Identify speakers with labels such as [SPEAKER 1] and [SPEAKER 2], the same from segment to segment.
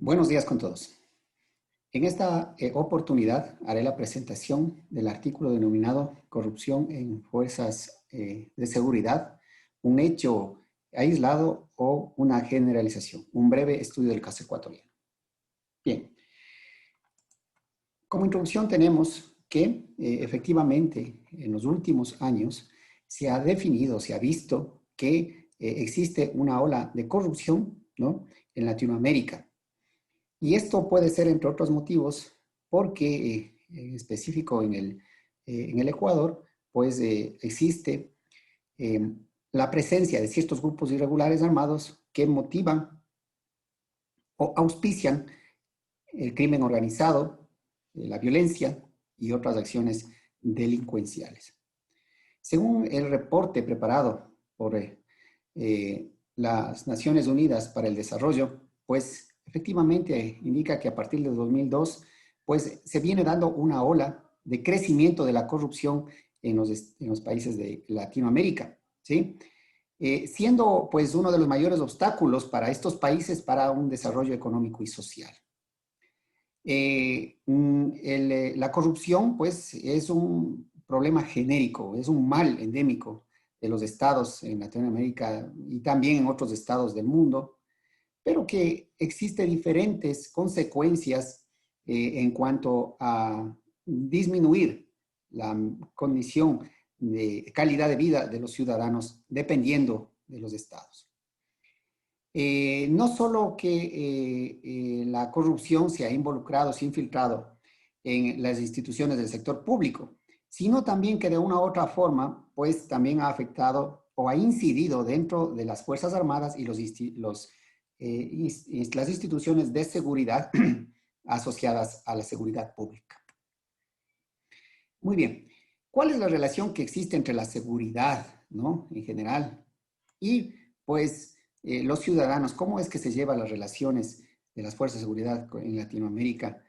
[SPEAKER 1] Buenos días con todos. En esta oportunidad haré la presentación del artículo denominado Corrupción en Fuerzas de Seguridad, un hecho aislado o una generalización, un breve estudio del caso ecuatoriano. Bien, como introducción tenemos que efectivamente en los últimos años se ha definido, se ha visto que existe una ola de corrupción, ¿no?, en Latinoamérica. Y esto puede ser, entre otros motivos, porque en específico en el Ecuador, pues existe eh, la presencia de ciertos grupos irregulares armados que motivan o auspician el crimen organizado, la violencia y otras acciones delincuenciales. Según el reporte preparado por las Naciones Unidas para el Desarrollo, pues efectivamente indica que a partir de 2002, pues se viene dando una ola de crecimiento de la corrupción en los países de Latinoamérica, ¿sí? Siendo pues uno de los mayores obstáculos para estos países para un desarrollo económico y social. La corrupción pues es un problema genérico, es un mal endémico de los estados en Latinoamérica y también en otros estados del mundo, pero que existe diferentes consecuencias en cuanto a disminuir la condición de calidad de vida de los ciudadanos dependiendo de los estados. No solo que la corrupción se ha involucrado, se ha infiltrado en las instituciones del sector público, sino también que de una u otra forma, pues también ha afectado o ha incidido dentro de las Fuerzas Armadas y las instituciones de seguridad asociadas a la seguridad pública. Muy bien, ¿cuál es la relación que existe entre la seguridad, ¿no?, en general y pues los ciudadanos? ¿Cómo es que se llevan las relaciones de las fuerzas de seguridad en Latinoamérica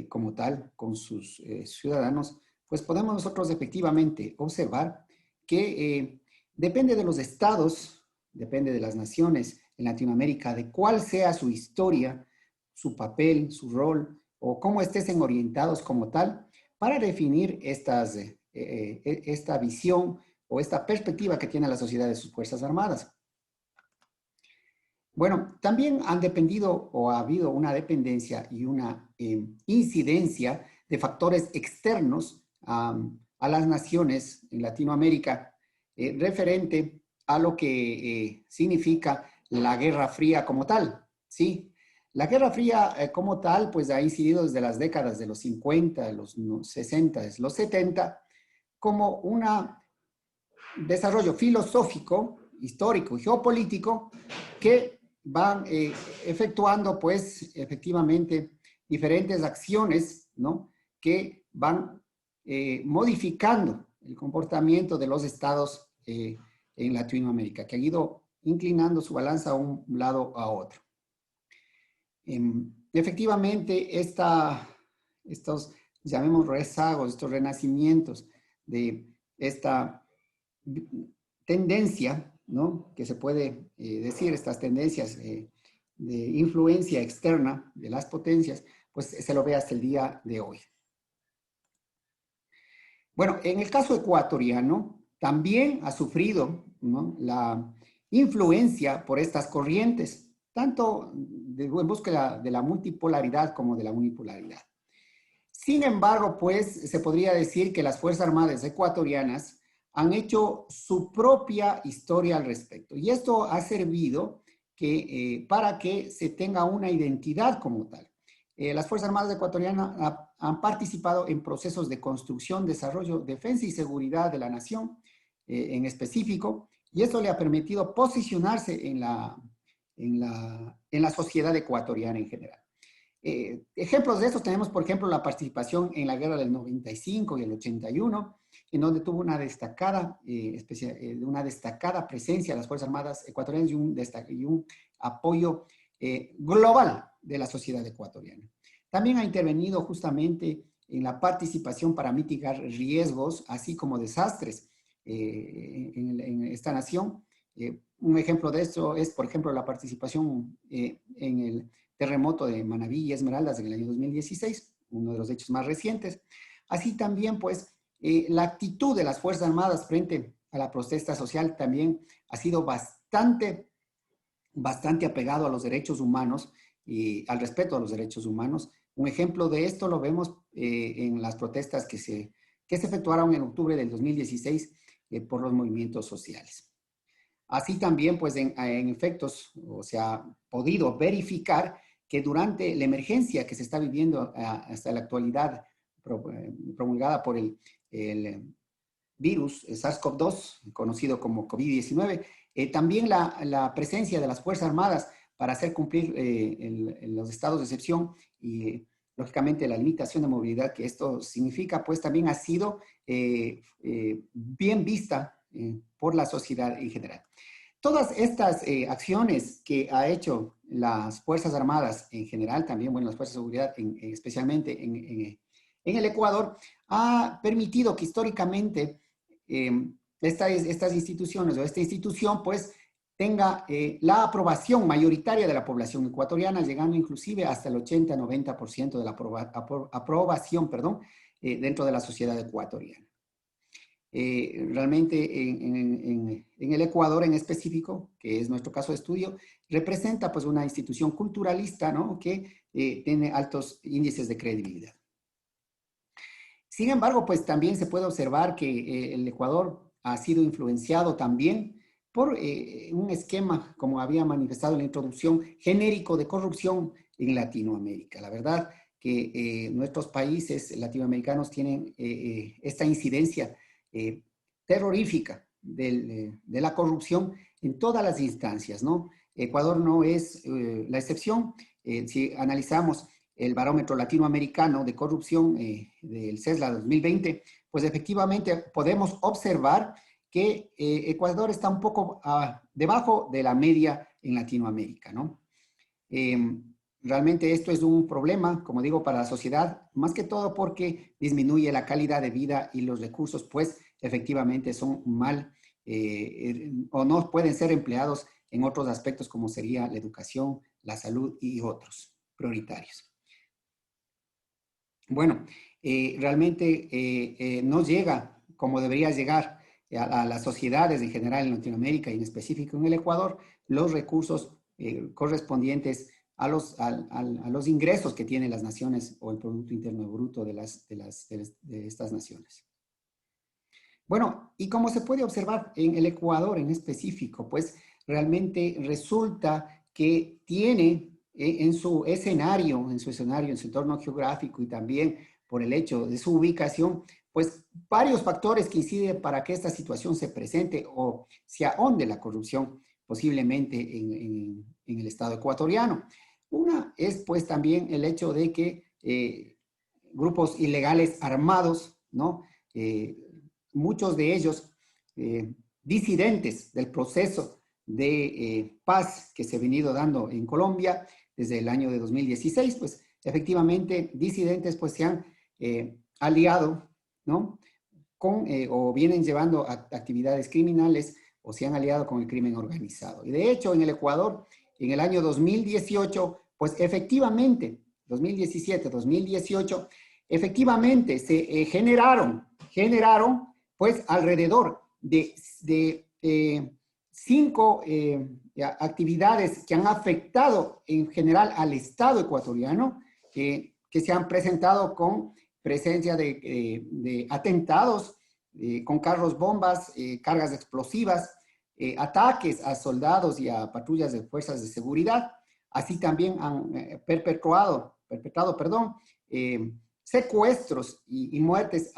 [SPEAKER 1] como tal con sus ciudadanos? Pues podemos nosotros efectivamente observar que depende de los estados, depende de las naciones en Latinoamérica, de cuál sea su historia, su papel, su rol, o cómo estén orientados como tal, para definir esta visión o esta perspectiva que tiene la sociedad de sus Fuerzas Armadas. Bueno, también han dependido o ha habido una dependencia y una incidencia de factores externos a las naciones en Latinoamérica referente a lo que significa la Guerra Fría como tal, ¿sí? La Guerra Fría como tal, pues ha incidido desde las décadas de los 50, los 60, los 70, como un desarrollo filosófico, histórico y geopolítico que van efectuando, pues, efectivamente, diferentes acciones, ¿no?, que van modificando el comportamiento de los estados en Latinoamérica, que han ido inclinando su balanza a un lado a otro. Efectivamente, estos, llamemos rezagos, estos renacimientos de esta tendencia, ¿no?, que se puede decir, estas tendencias de influencia externa de las potencias, pues se lo ve hasta el día de hoy. Bueno, en el caso ecuatoriano, también ha sufrido, ¿no?, la influencia por estas corrientes, tanto en búsqueda de la multipolaridad como de la unipolaridad. Sin embargo, pues se podría decir que las Fuerzas Armadas ecuatorianas han hecho su propia historia al respecto. Y esto ha servido para que se tenga una identidad como tal. Las Fuerzas Armadas ecuatorianas han participado en procesos de construcción, desarrollo, defensa y seguridad de la nación en específico, y esto le ha permitido posicionarse en la sociedad ecuatoriana en general. Ejemplos de estos tenemos, por ejemplo, la participación en la guerra del 95 y el 81, en donde tuvo una destacada presencia de las Fuerzas Armadas ecuatorianas y un apoyo global de la sociedad ecuatoriana. También ha intervenido justamente en la participación para mitigar riesgos, así como desastres en esta nación. Un ejemplo de esto es, por ejemplo, la participación en el terremoto de Manabí y Esmeraldas en el año 2016, uno de los hechos más recientes. Así también, pues, la actitud de las Fuerzas Armadas frente a la protesta social también ha sido bastante apegado a los derechos humanos y al respeto a los derechos humanos. Un ejemplo de esto lo vemos en las protestas que se efectuaron en octubre del 2016 por los movimientos sociales. Así también, pues en efectos, o se ha podido verificar que durante la emergencia que se está viviendo hasta la actualidad, promulgada por el virus SARS-CoV-2, conocido como COVID-19, también la presencia de las Fuerzas Armadas para hacer cumplir los estados de excepción y, lógicamente, la limitación de movilidad que esto significa, pues también ha sido bien vista por la sociedad en general. Todas estas acciones que ha hecho las Fuerzas Armadas en general, también, bueno, las Fuerzas de Seguridad, especialmente en el Ecuador, ha permitido que históricamente estas instituciones o esta institución, pues, tenga la aprobación mayoritaria de la población ecuatoriana, llegando inclusive hasta el 80-90% de la aprobación, dentro de la sociedad ecuatoriana. Realmente en el Ecuador en específico, que es nuestro caso de estudio, representa pues una institución culturalista, ¿no?, que tiene altos índices de credibilidad. Sin embargo, pues también se puede observar que el Ecuador ha sido influenciado también por un esquema, como había manifestado en la introducción, genérico de corrupción en Latinoamérica. La verdad que nuestros países latinoamericanos tienen esta incidencia terrorífica de la corrupción en todas las instancias, ¿no? Ecuador no es la excepción. Si analizamos el barómetro latinoamericano de corrupción del CESLA 2020, pues efectivamente podemos observar que Ecuador está un poco debajo de la media en Latinoamérica, ¿no? Realmente esto es un problema, como digo, para la sociedad, más que todo porque disminuye la calidad de vida y los recursos, pues, efectivamente son mal o no pueden ser empleados en otros aspectos como sería la educación, la salud y otros prioritarios. Bueno, realmente no llega como debería llegar a las sociedades en general en Latinoamérica y en específico en el Ecuador los recursos correspondientes a los ingresos que tienen las naciones o el Producto Interno Bruto de estas naciones. Bueno, y como se puede observar en el Ecuador en específico, pues realmente resulta que tiene en su escenario, en su entorno geográfico y también por el hecho de su ubicación, pues varios factores que inciden para que esta situación se presente o se ahonde la corrupción posiblemente en el Estado ecuatoriano. Una es pues también el hecho de que grupos ilegales armados, ¿no? Muchos de ellos disidentes del proceso de paz que se ha venido dando en Colombia desde el año de 2016, pues efectivamente disidentes pues se han aliado, ¿no?, o vienen llevando actividades criminales o se han aliado con el crimen organizado. Y de hecho en el Ecuador, en el año 2018, pues efectivamente, 2017, 2018, efectivamente se generaron pues alrededor de 5 actividades que han afectado en general al Estado ecuatoriano, que se han presentado con presencia de atentados con carros bombas, cargas explosivas, ataques a soldados y a patrullas de fuerzas de seguridad. Así también han perpetrado, secuestros y muertes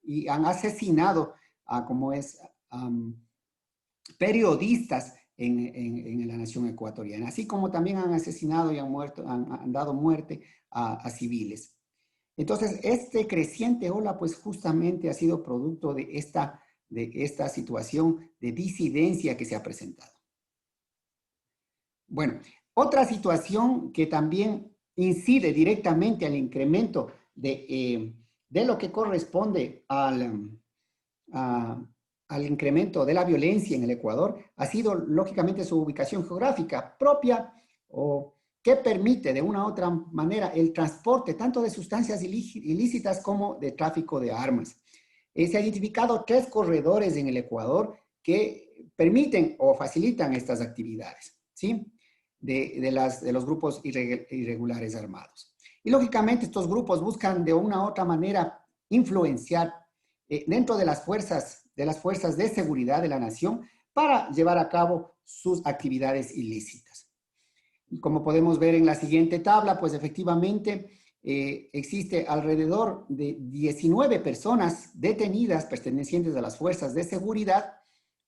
[SPEAKER 1] y han asesinado a periodistas en la nación ecuatoriana, así como también han asesinado y han dado muerte a civiles. Entonces, este creciente ola, pues justamente ha sido producto de esta situación de disidencia que se ha presentado. Bueno, otra situación que también incide directamente al incremento de lo que corresponde al incremento de la violencia en el Ecuador ha sido, lógicamente, su ubicación geográfica propia o que permite de una u otra manera el transporte tanto de sustancias ilícitas como de tráfico de armas. Se han identificado 3 corredores en el Ecuador que permiten o facilitan estas actividades, ¿sí? De los grupos irregulares armados. Y lógicamente estos grupos buscan de una u otra manera influenciar dentro de las fuerzas de seguridad de la nación para llevar a cabo sus actividades ilícitas. Como podemos ver en la siguiente tabla, pues efectivamente existe alrededor de 19 personas detenidas pertenecientes a las fuerzas de seguridad,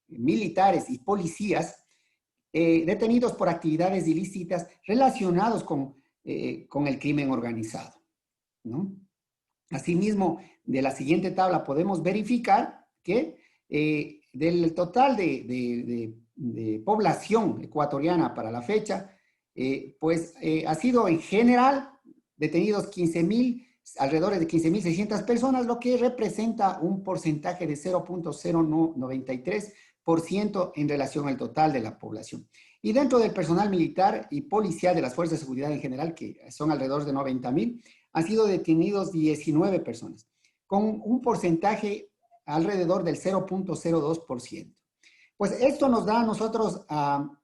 [SPEAKER 1] militares y policías, detenidos por actividades ilícitas relacionados con el crimen organizado, ¿no? Asimismo, de la siguiente tabla podemos verificar que del total de población ecuatoriana para la fecha, ha sido en general detenidos alrededor de 15.600 personas, lo que representa un porcentaje de 0.093% en relación al total de la población. Y dentro del personal militar y policial de las fuerzas de seguridad en general, que son alrededor de 90.000, han sido detenidos 19 personas, con un porcentaje alrededor del 0.02%. Pues esto nos da a nosotros,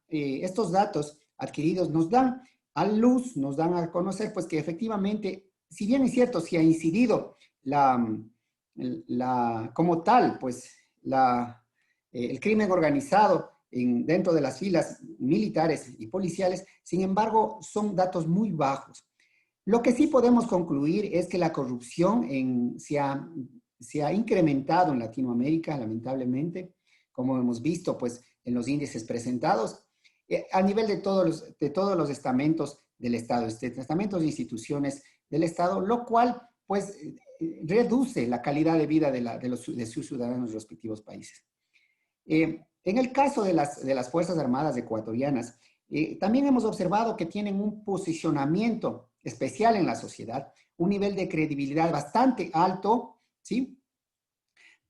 [SPEAKER 1] estos datos adquiridos nos dan a luz, nos dan a conocer pues que efectivamente, si bien es cierto, si ha incidido como tal, pues el crimen organizado dentro de las filas militares y policiales, sin embargo, son datos muy bajos. Lo que sí podemos concluir es que la corrupción se ha incrementado en Latinoamérica, lamentablemente, como hemos visto pues, en los índices presentados, a nivel de todos los estamentos del Estado, estamentos e instituciones del Estado, lo cual pues reduce la calidad de vida de sus ciudadanos en los respectivos países. En el caso de las Fuerzas Armadas ecuatorianas, también hemos observado que tienen un posicionamiento especial en la sociedad, un nivel de credibilidad bastante alto, ¿sí?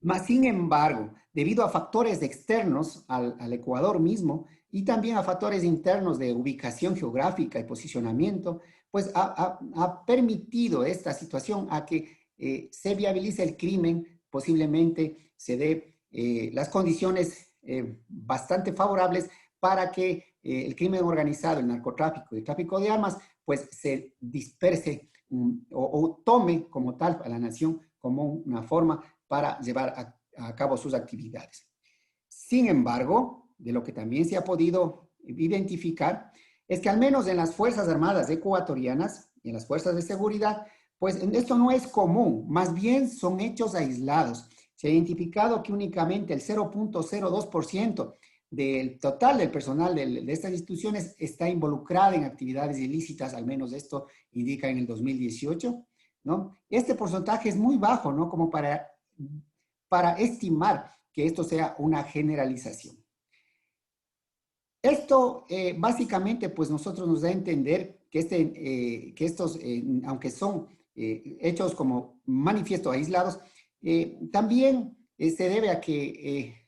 [SPEAKER 1] Mas, sin embargo, debido a factores externos al Ecuador mismo y también a factores internos de ubicación geográfica y posicionamiento, pues ha permitido esta situación a que se viabilice el crimen, posiblemente se dé las condiciones bastante favorables para que el crimen organizado, el narcotráfico y el tráfico de armas, pues se disperse o tome como tal a la nación como una forma para llevar a cabo sus actividades. Sin embargo, de lo que también se ha podido identificar es que al menos en las Fuerzas Armadas ecuatorianas y en las fuerzas de seguridad, pues esto no es común, más bien son hechos aislados. Se ha identificado que únicamente el 0.02% del total del personal de estas instituciones está involucrada en actividades ilícitas, al menos esto indica en el 2018, ¿no? Este porcentaje es muy bajo, ¿no? Como para estimar que esto sea una generalización. Esto básicamente pues nosotros nos da a entender que estos, aunque son hechos como manifiesto aislados, también se debe a que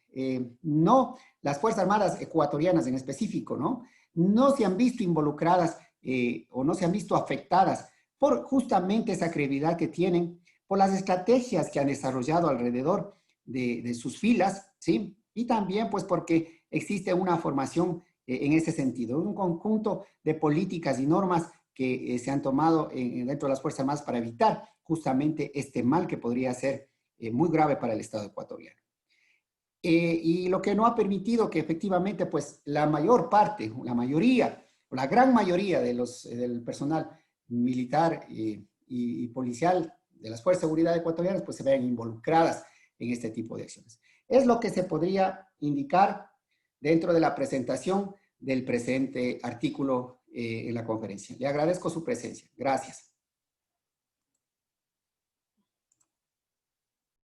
[SPEAKER 1] no las Fuerzas Armadas ecuatorianas en específico, no se han visto involucradas o no se han visto afectadas por justamente esa credibilidad que tienen, por las estrategias que han desarrollado alrededor de sus filas, ¿sí? Y también pues porque existe una formación en ese sentido, un conjunto de políticas y normas que se han tomado dentro de las Fuerzas Armadas para evitar justamente este mal que podría ser muy grave para el Estado ecuatoriano. Y lo que no ha permitido que efectivamente pues la mayor parte, la mayoría, o la gran mayoría del personal militar y policial de las Fuerzas de Seguridad ecuatorianas pues se vean involucradas en este tipo de acciones. Es lo que se podría indicar dentro de la presentación del presente artículo en la conferencia. Le agradezco su presencia. Gracias.